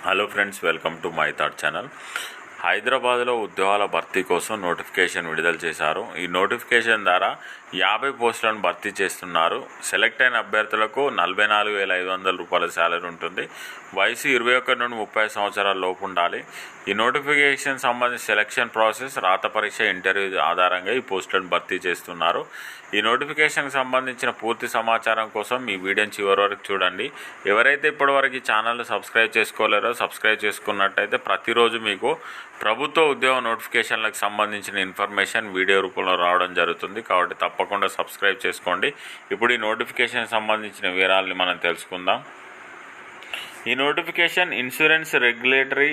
Hello friends, welcome to my thought channel. హైదరాబాద్లో ఉద్యోగాల భర్తీ కోసం నోటిఫికేషన్ విడుదల చేశారు. ఈ నోటిఫికేషన్ ద్వారా 50 పోస్టులను భర్తీ చేస్తున్నారు. సెలెక్ట్ అయిన అభ్యర్థులకు 44,500 రూపాయల శాలరీ ఉంటుంది. వయసు 21 నుండి 30 సంవత్సరాల లోపు ఉండాలి. ఈ నోటిఫికేషన్ సంబంధించి సెలక్షన్ ప్రాసెస్, రాత పరీక్ష, ఇంటర్వ్యూ ఆధారంగా ఈ పోస్టులను భర్తీ చేస్తున్నారు. ఈ నోటిఫికేషన్కి సంబంధించిన పూర్తి సమాచారం కోసం ఈ వీడియోని చివరి వరకు చూడండి. ఎవరైతే ఇప్పటివరకు ఈ ఛానల్ని సబ్స్క్రైబ్ చేసుకోలేరో సబ్స్క్రైబ్ చేసుకున్నట్టయితే ప్రతిరోజు మీకు ప్రభుత్వ ఉద్యోగ నోటిఫికేషన్లకు సంబంధించిన ఇన్ఫర్మేషన్ వీడియో రూపంలో రావడం జరుగుతుంది. కాబట్టి తప్పకుండా సబ్స్క్రైబ్ చేసుకోండి. ఇప్పుడు ఈ నోటిఫికేషన్ సంబంధించిన వివరాలని మనం తెలుసుకుందాం. ఈ notification insurance regulatory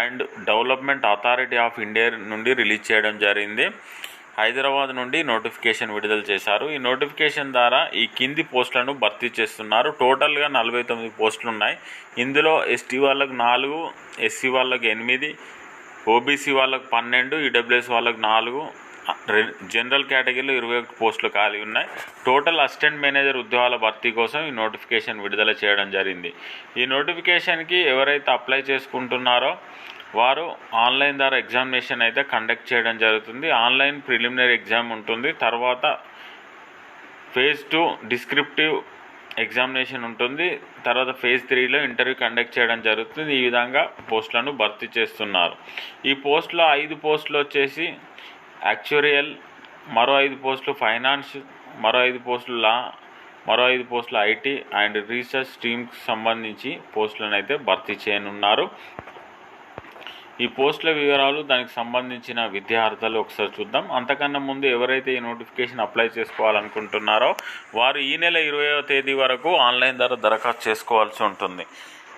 and development authority of India నుండి రిలీజ్ చేయడం జరిగింది. హైదరాబాద్ నుండి నోటిఫికేషన్ విడుదల చేశారు. ఈ నోటిఫికేషన్ ద్వారా ఈ కింది పోస్టులను భర్తీ చేస్తున్నారు. టోటల్గా 49 పోస్టులు ఉన్నాయి. ఇందులో ఎస్టీ వాళ్ళకు 4, ఎస్సీ వాళ్ళకు 8, ఓబీసీ వాళ్ళకు 12, ఈడబ్ల్యూఎస్ వాళ్ళకు 4, జనరల్ కేటగిరీలో 21 పోస్టులు ఖాళీ ఉన్నాయి. టోటల్ అసిస్టెంట్ మేనేజర్ ఉద్యోగాల భర్తీ కోసం ఈ నోటిఫికేషన్ విడుదల చేయడం జరిగింది. ఈ నోటిఫికేషన్కి ఎవరైతే అప్లై చేసుకుంటున్నారో వారు ఆన్లైన్ ద్వారా ఎగ్జామినేషన్ అయితే కండక్ట్ చేయడం జరుగుతుంది. ఆన్లైన్ ప్రిలిమినరీ ఎగ్జామ్ ఉంటుంది. తర్వాత ఫేజ్ 2 డిస్క్రిప్టివ్ ఎగ్జామినేషన్ ఉంటుంది. తర్వాత ఫేజ్ 3లో ఇంటర్వ్యూ కండక్ట్ చేయడం జరుగుతుంది. ఈ విధంగా పోస్టులను భర్తీ చేస్తున్నారు. ఈ పోస్టులో 5 పోస్టులు వచ్చేసి యాక్చురియల్, మరో 5 పోస్టులు ఫైనాన్స్, మరో 5 పోస్టులు లా, మరో 5 పోస్టులు ఐటీ అండ్ రీసెర్చ్ స్ట్రీమ్కి సంబంధించి పోస్టులను అయితే భర్తీ చేయనున్నారు. ఈ పోస్టుల వివరాలు, దానికి సంబంధించిన విద్యార్థులు ఒకసారి చూద్దాం. అంతకన్నా ముందు ఎవరైతే ఈ నోటిఫికేషన్ అప్లై చేసుకోవాలనుకుంటున్నారో వారు ఈ నెల 20వ తేదీ వరకు ఆన్లైన్ ద్వారా దరఖాస్తు చేసుకోవాల్సి ఉంటుంది.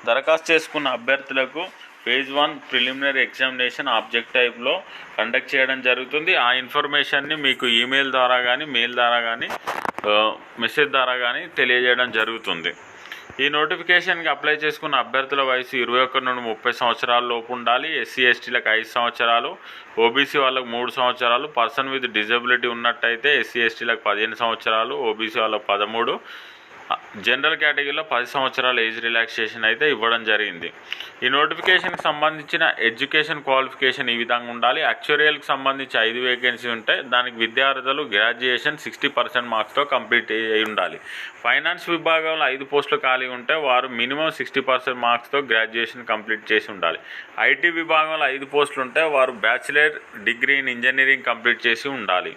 దరఖాస్తు చేసుకున్న అభ్యర్థులకు ఫేజ్ 1 ప్రిలిమినరీ ఎగ్జామినేషన్ ఆబ్జెక్ట్ టైప్లో కండక్ట్ చేయడం జరుగుతుంది. ఆ ఇన్ఫర్మేషన్ని మీకు ఈమెయిల్ ద్వారా కానీ, మెయిల్ ద్వారా కానీ, మెసేజ్ ద్వారా కానీ తెలియజేయడం జరుగుతుంది. ఈ నోటిఫికేషన్కి అప్లై చేసుకున్న అభ్యర్థుల వయసు 21 నుండి 30 సంవత్సరాల లోపు ఉండాలి. ఎస్సీ ఎస్టీలకు 5 సంవత్సరాలు, ఓబీసీ వాళ్ళకు 3 సంవత్సరాలు, పర్సన్ విత్ డిజబిలిటీ ఉన్నట్టయితే ఎస్సీ ఎస్టీలకు 15 సంవత్సరాలు, ఓబీసీ వాళ్ళకు 13, జనరల్ కేటగిరీలో 10 సంవత్సరాల ఏజ్ రిలాక్సేషన్ అయితే ఇవ్వడం జరిగింది. ఈ నోటిఫికేషన్కి సంబంధించిన ఎడ్యుకేషన్ క్వాలిఫికేషన్ ఈ విధంగా ఉండాలి. యాక్చురియల్కి సంబంధించి 5 వేకెన్సీ ఉంటాయి. దానికి విద్యార్థులు గ్రాడ్యుయేషన్ 60% మార్క్స్తో కంప్లీట్ అయి ఉండాలి. ఫైనాన్స్ విభాగంలో 5 పోస్టులు ఖాళీ ఉంటే వారు మినిమం 60% మార్క్స్తో గ్రాడ్యుయేషన్ కంప్లీట్ చేసి ఉండాలి. ఐటీ విభాగంలో 5 పోస్టులు ఉంటే వారు bachelor degree in engineering complete చేసి ఉండాలి.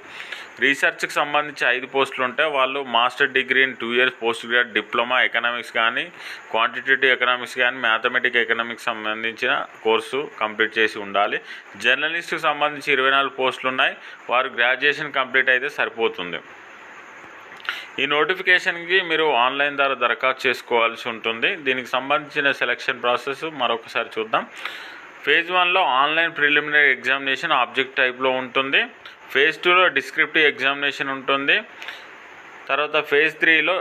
రీసెర్చ్కి సంబంధించి 5 పోస్టులు ఉంటే వాళ్ళు master degree in 2 years post grad diploma economics కానీ, క్వాంటిటేటివ్ ఎకనామిక్స్ కానీ, మ్యాథమెటిక్ ఎకనామిక్స్ సంబంధించిన కోర్సు కంప్లీట్ చేసి ఉండాలి. జర్నలిస్ట్కి సంబంధించి 24 పోస్టులు ఉన్నాయి. వారు గ్రాడ్యుయేషన్ కంప్లీట్ అయితే సరిపోతుంది. ఈ నోటిఫికేషన్కి మీరు ఆన్లైన్ ద్వారా దరఖాస్తు చేసుకోవాల్సి ఉంటుంది. దీనికి సంబంధించిన సెలక్షన్ ప్రాసెస్ మరొకసారి చూద్దాం. ఫేజ్ 1లో ఆన్లైన్ ప్రిలిమినరీ ఎగ్జామినేషన్ ఆబ్జెక్ట్ టైప్లో ఉంటుంది. ఫేజ్ 2లో డిస్క్రిప్టివ్ ఎగ్జామినేషన్ ఉంటుంది. తర్వాత ఫేజ్ 3లో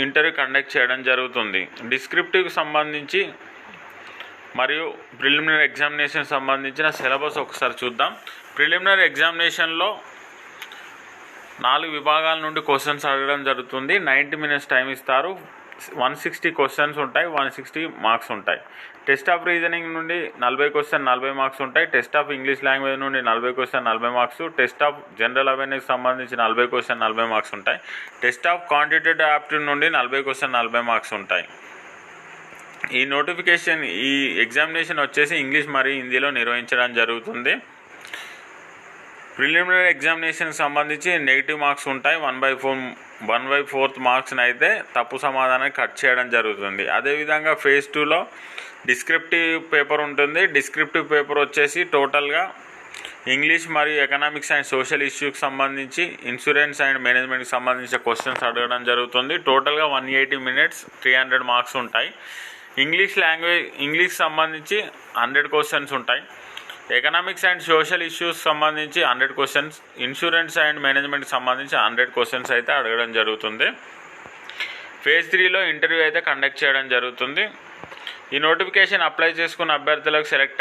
ఇంటర్వ్యూ కండక్ట్ చేయడం జరుగుతుంది. డిస్క్రిప్టివ్కి సంబంధించి మరియు ప్రిలిమినరీ ఎగ్జామినేషన్ సంబంధించిన సిలబస్ ఒకసారి చూద్దాం. ప్రిలిమినరీ ఎగ్జామినేషన్లో 4 విభాగాల నుండి క్వశ్చన్స్ అడగడం జరుగుతుంది. 90 minutes టైం ఇస్తారు. 160 క్వశ్చన్స్ ఉంటాయి. 160 మార్క్స్ ఉంటాయి. టెస్ట్ ఆఫ్ రీజనింగ్ నుండి 40 క్వశ్చన్ 40 మార్క్స్ ఉంటాయి. టెస్ట్ ఆఫ్ ఇంగ్లీష్ లాంగ్వేజ్ నుండి 40 question 40 marks. Test of general awareness సంబంధించి 40 క్వశ్చన్ 40 మార్క్స్ ఉంటాయి. టెస్ట్ ఆఫ్ క్వాంటిటేటివ్ యాప్టిట్యూడ్ నుండి 40 క్వశ్చన్ 40 మార్క్స్ ఉంటాయి. ఈ నోటిఫికేషన్, ఈ ఎగ్జామినేషన్ వచ్చేసి ఇంగ్లీష్ మరియు హిందీలో నిర్వహించడం జరుగుతుంది. ప్రిలిమినరీ ఎగ్జామినేషన్కి సంబంధించి నెగిటివ్ మార్క్స్ ఉంటాయి. 1/4 మార్క్స్ని అయితే తప్పు సమాధానాన్ని కట్ చేయడం జరుగుతుంది. అదేవిధంగా ఫేజ్ 2లో డిస్క్రిప్టివ్ పేపర్ ఉంటుంది. డిస్క్రిప్టివ్ పేపర్ వచ్చేసి టోటల్గా ఇంగ్లీష్ మరియు ఎకనామిక్స్ అండ్ సోషల్ ఇష్యూకి సంబంధించి, ఇన్సూరెన్స్ అండ్ మేనేజ్మెంట్కి సంబంధించిన క్వశ్చన్స్ అడగడం జరుగుతుంది. టోటల్గా 180 minutes 300 మార్క్స్ ఉంటాయి. ఇంగ్లీష్ సంబంధించి 100 క్వశ్చన్స్ ఉంటాయి. ఎకనామిక్స్ అండ్ సోషల్ ఇష్యూస్ సంబంధించి 100 క్వశ్చన్స్, ఇన్సూరెన్స్ అండ్ మేనేజ్మెంట్కి సంబంధించి 100 క్వశ్చన్స్ అయితే అడగడం జరుగుతుంది. ఫేజ్ 3లో ఇంటర్వ్యూ అయితే కండక్ట్ చేయడం జరుగుతుంది. ఈ నోటిఫికేషన్ అప్లై చేసుకున్న అభ్యర్థులకు సెలెక్ట్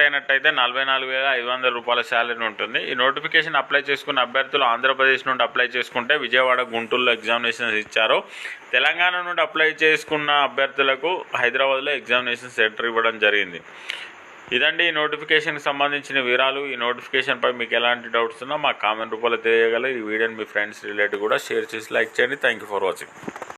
అయినట్టయితే 44,500 రూపాయల శాలరీ ఉంటుంది. ఈ నోటిఫికేషన్ అప్లై చేసుకున్న అభ్యర్థులు ఆంధ్రప్రదేశ్ నుండి అప్లై చేసుకుంటే విజయవాడ, గుంటూరులో ఎగ్జామినేషన్స్ ఇచ్చారు. తెలంగాణ నుండి అప్లై చేసుకున్న అభ్యర్థులకు హైదరాబాద్లో ఎగ్జామినేషన్ సెంటర్ ఇవ్వడం జరిగింది. ఇదండి ఈ నోటిఫికేషన్కి సంబంధించిన వివరాలు. ఈ నోటిఫికేషన్పై మీకు ఎలాంటి డౌట్స్ ఉన్నా మాకు కామెంట్ రూపంలో తెలియగలరు. ఈ వీడియోని మీ ఫ్రెండ్స్ రిలేటివ్ కూడా షేర్ చేసి లైక్ చేయండి. Thank you for watching.